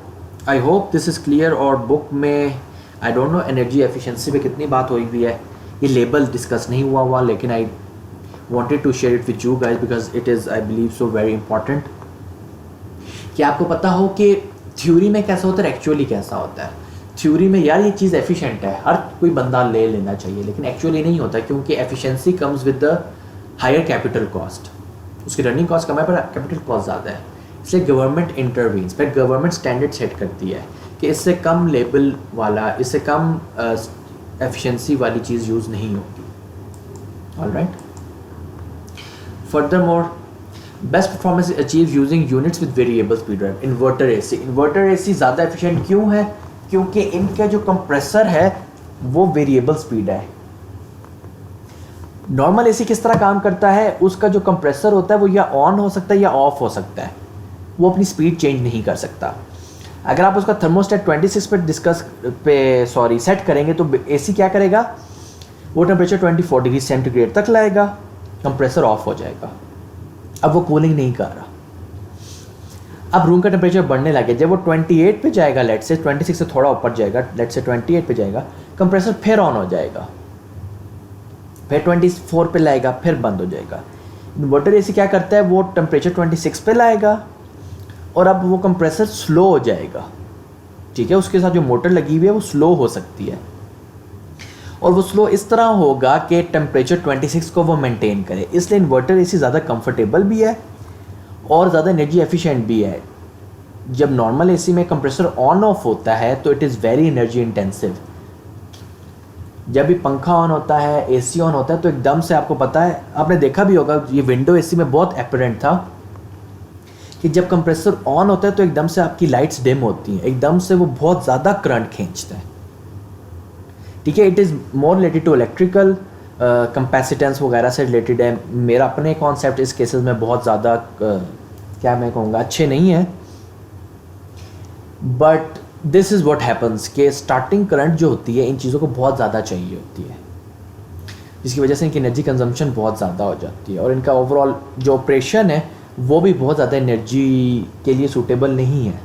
I hope this is clear. और बुक में I don't know energy efficiency पे कितनी बात हुई हुई है, ये लेबल डिस्कस नहीं हुआ, लेकिन आई wanted to share it with you guys because it is I believe so very important कि आपको पता हो कि थ्योरी में कैसा होता है, एक्चुअली कैसा होता है। थ्योरी में यार ये चीज़ एफिशिएंट है, हर कोई बंदा ले लेना चाहिए, लेकिन एक्चुअली नहीं होता, क्योंकि efficiency comes with the higher capital cost. उसकी रनिंग कॉस्ट कम है पर कैपिटल कॉस्ट ज़्यादा है, इसलिए गवर्नमेंट इंटरवीन्स, फिर गवर्नमेंट स्टैंडर्ड सेट करती है कि इससे कम लेवल वाला, इससे कम एफिशिएंसी वाली चीज़ यूज़ नहीं होगी। Alright, furthermore best performance is achieved using units with variable speed drive। Inverter AC ज़्यादा एफिशिएंट क्यों है, क्योंकि इनका जो कंप्रेसर है वो वेरिएबल स्पीड है। नॉर्मल AC किस तरह काम करता है, उसका जो कंप्रेसर होता है वो या ऑन हो सकता है या ऑफ हो सकता है, वो अपनी स्पीड चेंज नहीं कर सकता। अगर आप उसका थर्मोस्टेट 26 पे सेट करेंगे तो AC क्या करेगा, वो टेम्परेचर 24 डिग्री सेंटीग्रेड तक लाएगा, कंप्रेसर ऑफ हो जाएगा, अब वो कूलिंग नहीं कर रहा। अब रूम का टेम्परेचर बढ़ने लगे, जब वो 28 पे जाएगा, लेट से 26 से थोड़ा ऊपर जाएगा, लेट से 28 पे जाएगा, कंप्रेसर फिर ऑन हो जाएगा, फिर 24 पे लाएगा, फिर बंद हो जाएगा। इन्वर्टर एसी क्या करता है, वो टेम्परेचर 26 पे लाएगा और अब वो कंप्रेसर स्लो हो जाएगा। ठीक है, उसके साथ जो मोटर लगी हुई है वो स्लो हो सकती है, और वो स्लो इस तरह होगा कि टेम्परेचर 26 को वो मेंटेन करे। इसलिए इन्वर्टर एसी ज़्यादा कंफर्टेबल भी है और ज़्यादा एनर्जी एफिशिएंट भी है। जब नॉर्मल एसी में कंप्रेसर ऑन ऑफ होता है तो it is very energy intensive. जब भी पंखा ऑन होता है, एसी ऑन होता है, तो एकदम से आपको पता है, आपने देखा भी होगा, ये विंडो एसी में बहुत एपरेंट था कि जब कंप्रेसर ऑन होता है तो एकदम से आपकी लाइट्स डिम होती हैं, एकदम से वो बहुत ज़्यादा करंट खींचता है। ठीक है, it is more related to electrical capacitance वगैरह से रिलेटेड है। मेरा अपने कॉन्सेप्ट इस केसेस में बहुत ज़्यादा क्या मैं कहूँगा अच्छे नहीं है, but this is what happens कि स्टार्टिंग करंट जो होती है इन चीज़ों को बहुत ज़्यादा चाहिए होती है, जिसकी वजह से इनकी एनर्जी कंजम्पशन बहुत ज़्यादा हो जाती है और इनका ओवरऑल जो ऑपरेशन है वो भी बहुत ज़्यादा एनर्जी के लिए सूटेबल नहीं है।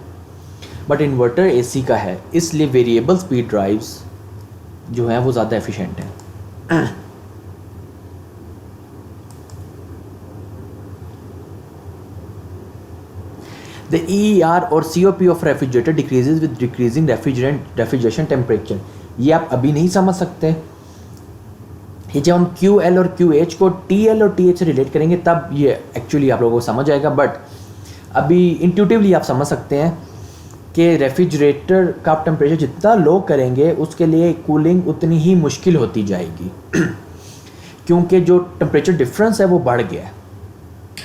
बट इन्वर्टर एसी का है, इसलिए वेरिएबल स्पीड ड्राइव्स जो है वो ज़्यादा एफिशिएंट है। The EER और COP of refrigerator decreases with decreasing refrigeration temperature। ये आप अभी नहीं समझ सकते, ये जब हम QL और QH को TL और TH से रिलेट करेंगे तब ये एक्चुअली आप लोगों को समझ आएगा। बट अभी इंट्यूटिवली आप समझ सकते हैं कि रेफ्रिजरेटर का आप टेम्परेचर जितना लो करेंगे उसके लिए कूलिंग उतनी ही मुश्किल होती जाएगी क्योंकि जो टेम्परेचर डिफरेंस है वो बढ़ गया है।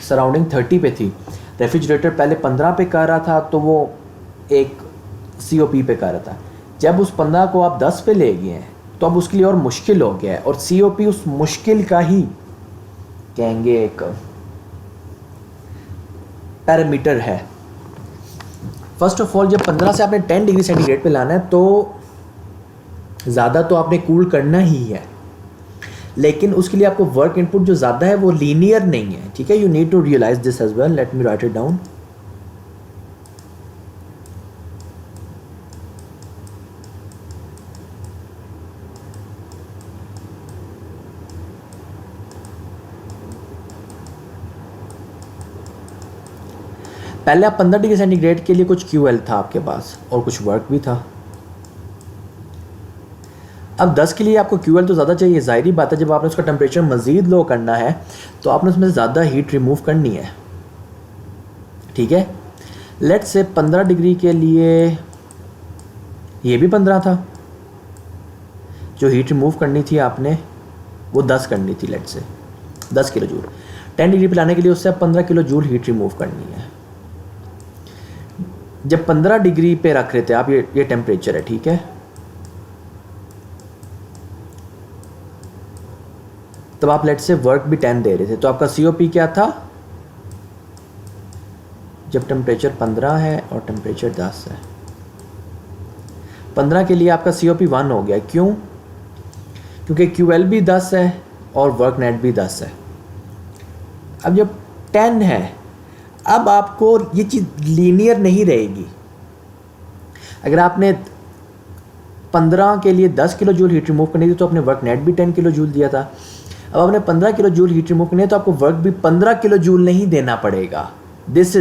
सराउंडिंग 30 पे थी, रेफ्रिजरेटर पहले 15 पे कर रहा था तो वो एक COP पे कर रहा था। जब उस 15 को आप 10 पे ले गए हैं तो अब उसके लिए और मुश्किल हो गया है, और COP उस मुश्किल का ही कहेंगे एक पैरामीटर है। फर्स्ट ऑफ ऑल, जब 15 से आपने 10 डिग्री सेंटीग्रेड पे लाना है तो ज़्यादा तो आपने कूल करना ही है, लेकिन उसके लिए आपको वर्क इनपुट जो ज़्यादा है वो लीनियर नहीं है। ठीक है, you need to realize this as well. Let me write it down. पहले आप 15 डिग्री सेंटीग्रेड के लिए कुछ QL था आपके पास और कुछ वर्क भी था। अब 10 के लिए आपको QL तो ज़्यादा चाहिए, ज़ाहिरी बात है। जब आपने उसका टेम्परेचर मज़ीद लो करना है तो आपने उसमें ज़्यादा हीट रिमूव करनी है। ठीक है, लेट्स से 15 डिग्री के लिए ये भी 15 था, जो हीट रिमूव करनी थी आपने वो 10 करनी थी। Let's say 10 kilo joule. 10 degree पे लाने के लिए उससे आप 15 किलो जूल हीट रिमूव करनी है। जब 15 डिग्री पे रख रहे थे आप, ये टेम्परेचर है, ठीक है, तब आप लेट से वर्क भी 10 दे रहे थे, तो आपका COP क्या था? जब टेम्परेचर 15 है और टेम्परेचर 10 है, 15 के लिए आपका COP 1 हो गया। क्यों? क्योंकि QL भी 10 है और वर्क नेट भी 10 है। अब जब 10 है, अब आपको ये चीज़ लीनियर नहीं रहेगी। अगर आपने 15 के लिए 10 किलो जूल हीट रिमूव करनी थी तो आपने वर्क नेट भी 10 किलो जूल दिया था। अब आपने 15 किलो जूल हीट रिमूव करनी है तो आपको वर्क भी 15 किलो जूल नहीं देना पड़ेगा। दिस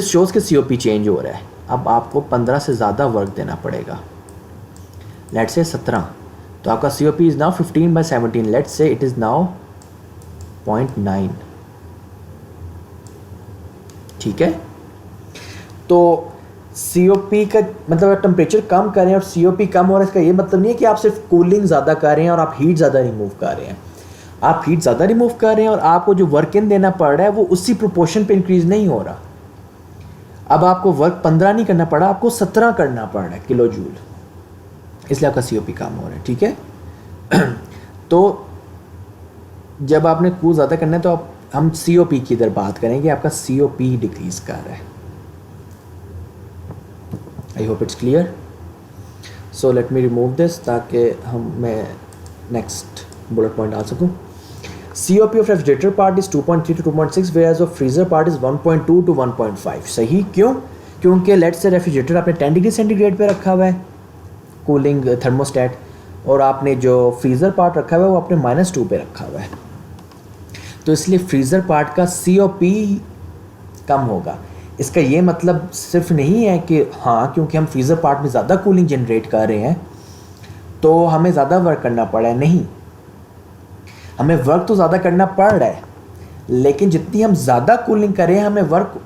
शोज़ के COP चेंज हो रहा है। अब आपको 15 से ज़्यादा वर्क देना पड़ेगा। लेट्स से 17, तो आपका COP is now 15/17। Let's say it is now 0.9। ठीक है, तो COP का मतलब टेम्परेचर कम करें और COP कम हो रहा है, इसका ये मतलब नहीं है कि आप सिर्फ कूलिंग ज़्यादा कर रहे हैं और आप हीट ज़्यादा रिमूव कर रहे हैं। आप हीट ज़्यादा रिमूव कर रहे हैं और आपको जो वर्क इन देना पड़ रहा है वो उसी प्रोपोर्शन पे इंक्रीज़ नहीं हो रहा। अब आपको वर्क 15 नहीं करना पड़ा, आपको 17 करना पड़ रहा है किलो जूल, इसलिए आपका COP कम हो रहा है। ठीक है, तो जब आपने कूल ज़्यादा करना है तो आप हम COP की इधर बात करेंगे। आपका COP डिक्रीज कर रहा है। I hope it's clear. So let me remove this ताकि मैं नेक्स्ट बुलेट पॉइंट डाल सकूँ। COP of refrigerator part is 2.3 to 2.6 whereas of freezer part is 1.2 to 1.5। सही, क्यों? क्योंकि लेट्स से रेफ्रिजरेटर आपने 10 डिग्री सेंटीग्रेड पे रखा हुआ है कूलिंग थर्मोस्टेट, और आपने जो फ्रीज़र पार्ट रखा हुआ है वो आपने -2 पे रखा हुआ है, तो इसलिए फ्रीज़र पार्ट का COP कम होगा। इसका ये मतलब सिर्फ नहीं है कि हाँ क्योंकि हम फ्रीज़र पार्ट में ज़्यादा कूलिंग जनरेट कर रहे हैं तो हमें ज़्यादा वर्क करना पड़ा है। नहीं, हमें वर्क तो ज़्यादा करना पड़ रहा है, लेकिन जितनी हम ज़्यादा कूलिंग करें हमें वर्क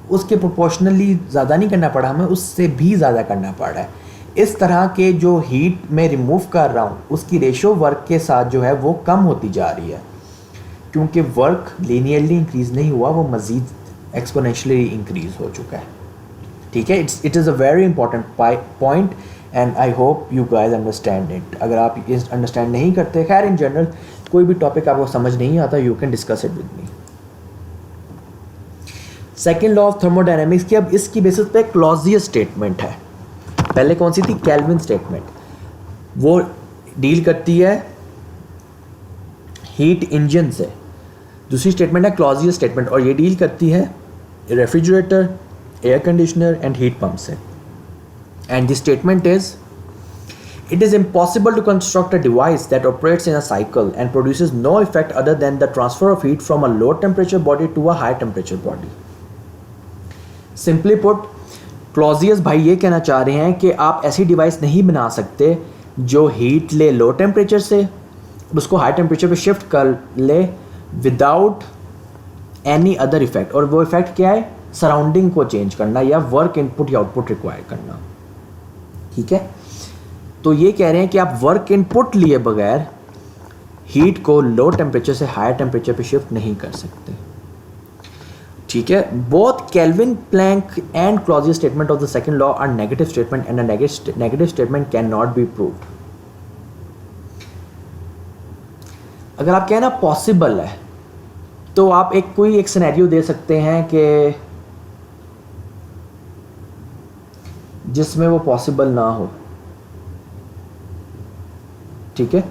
उसके प्रोपोर्शनली ज़्यादा नहीं करना पड़ा, हमें उससे भी ज़्यादा करना पड़ रहा है। इस तरह के जो हीट मैं रिमूव कर रहा हूँ उसकी रेशो वर्क के साथ जो है वो कम होती जा रही है, क्योंकि वर्क लीनियरली इंक्रीज़ नहीं हुआ, वो मज़ीद एक्सपोनेंशियली इंक्रीज़ हो चुका है। ठीक है, it is a very important point and I hope you guys understand it. अगर आप इस अंडरस्टैंड नहीं करते, खैर इन जनरल कोई भी टॉपिक आपको समझ नहीं आता, you can discuss it with me. Second law of thermodynamics की अब इसकी बेसिस पे क्लॉजियस स्टेटमेंट है। पहले कौन सी थी? Kelvin statement. वो डील करती है हीट इंजन से। दूसरी स्टेटमेंट है क्लॉजियस स्टेटमेंट, और ये डील करती है refrigerator, air conditioner and heat pump से। And the statement is it is impossible to construct a device that operates in a cycle and produces no effect other than the transfer of heat from a low temperature body to a high temperature body. Simply put, Clausius भाई ये कहना चाह रहे हैं कि आप ऐसी डिवाइस नहीं बना सकते जो हीट ले लो टेम्परेचर से, उसको हाई टेम्परेचर पे शिफ्ट कर ले विदाउट एनी अदर इफेक्ट। और वो इफेक्ट क्या है? सराउंडिंग को चेंज करना या वर्क इनपुट या आउटपुट रिक्वायर करना। ठीक है, तो ये कह रहे हैं कि आप वर्क इनपुट लिए बगैर हीट को लो टेम्परेचर से हायर टेम्परेचर पे शिफ्ट नहीं कर सकते। ठीक है, both Kelvin Planck and Clausius statement of the second law are negative statement and a negative statement cannot be proved. अगर आप कहें ना पॉसिबल है, तो आप कोई एक सिनेरियो दे सकते हैं कि जिसमें वो पॉसिबल ना हो। ठीक है,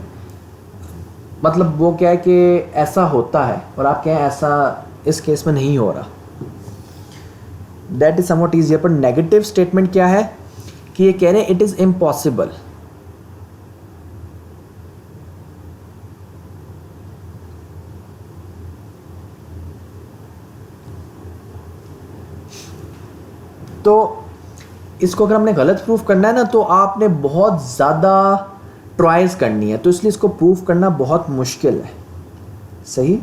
मतलब वो क्या है कि ऐसा होता है और आप कहें ऐसा इस केस में नहीं हो रहा, दैट इज समवॉट ईजियर। पर नेगेटिव स्टेटमेंट क्या है कि ये कह रहे हैं इट इज इम्पॉसिबल। तो इसको अगर हमने गलत प्रूफ करना है ना, तो आपने बहुत ज़्यादा ट्राइज करनी है, तो इसलिए इसको प्रूफ करना बहुत मुश्किल है। सही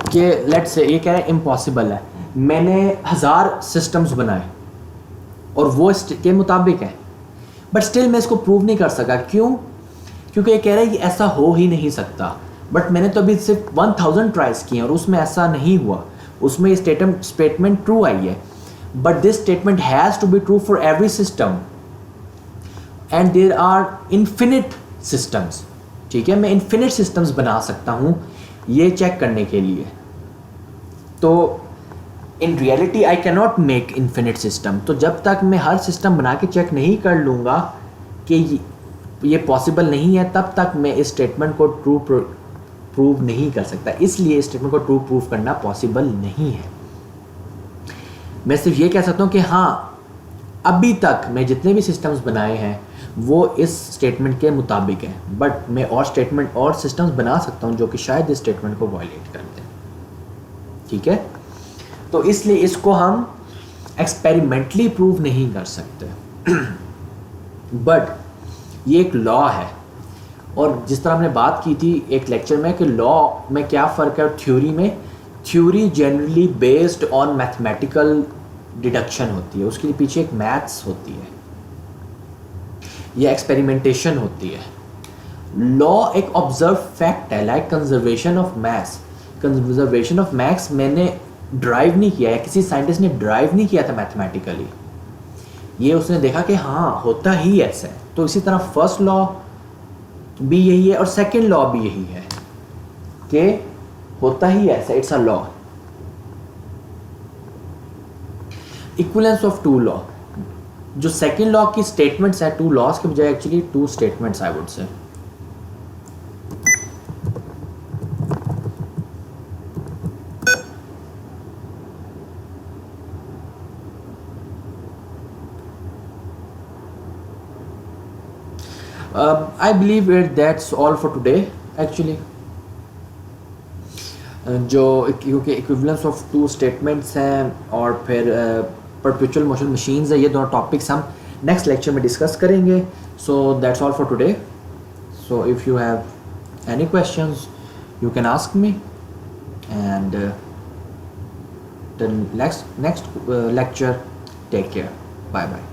कि लेट्स से ये कह रहे हैं इम्पॉसिबल है, मैंने 1000 सिस्टम्स बनाए और वो के मुताबिक है, बट स्टिल मैं इसको प्रूव नहीं कर सका। क्यों? क्योंकि ये कह रहा है कि ऐसा हो ही नहीं सकता, बट मैंने तो अभी सिर्फ 1000 ट्राइज किए और उसमें ऐसा नहीं हुआ, उसमें ये स्टेटमेंट ट्रू आई है। But this statement has to be true for every system and there are infinite systems. ठीक है, मैं इन्फिनिट सिस्टम्स बना सकता हूँ ये चेक करने के लिए। तो in reality I can not make infinite system. तो जब तक मैं हर सिस्टम बना के चेक नहीं कर लूँगा कि ये पॉसिबल नहीं है, तब तक मैं इस स्टेटमेंट को ट्रू प्रूव नहीं कर सकता। इसलिए इस स्टेटमेंट को ट्रू प्रूव करना पॉसिबल नहीं है। मैं सिर्फ ये कह सकता हूँ कि हाँ, अभी तक मैं जितने भी सिस्टम्स बनाए हैं वो इस स्टेटमेंट के मुताबिक हैं, बट मैं और स्टेटमेंट और सिस्टम्स बना सकता हूँ जो कि शायद इस स्टेटमेंट को वायलेट करते हैं। ठीक है, तो इसलिए इसको हम एक्सपेरिमेंटली प्रूव नहीं कर सकते बट ये एक लॉ है। और जिस तरह हमने बात की थी एक लेक्चर में कि लॉ में क्या फ़र्क है थ्योरी में, theory generally based on mathematical deduction होती है, उसके पीछे एक मैथ्स होती है या एक्सपेरिमेंटेशन होती है। लॉ एक ऑब्जर्व फैक्ट है, like conservation of maths. Conservation of maths मैंने ड्राइव नहीं किया है, किसी साइंटिस्ट ने ड्राइव नहीं किया था मैथमेटिकली, ये उसने देखा कि हाँ होता ही ऐसा है। तो इसी तरह फर्स्ट लॉ भी यही है और सेकेंड लॉ भी यही है कि होता ही ऐसा, it's a law. Equivalence of two law, जो सेकेंड लॉ की स्टेटमेंट्स है, टू लॉज के बजाय actually two statements I would say. I believe that's all for today actually। जो क्योंकि इक्विवेलेंस ऑफ टू स्टेटमेंट्स हैं और फिर परपेचुअल मोशन मशीन्स है, ये दोनों टॉपिक्स हम नेक्स्ट लेक्चर में डिस्कस करेंगे। So that's all for today. So if you have any questions you can ask me and the next lecture, take care, bye bye।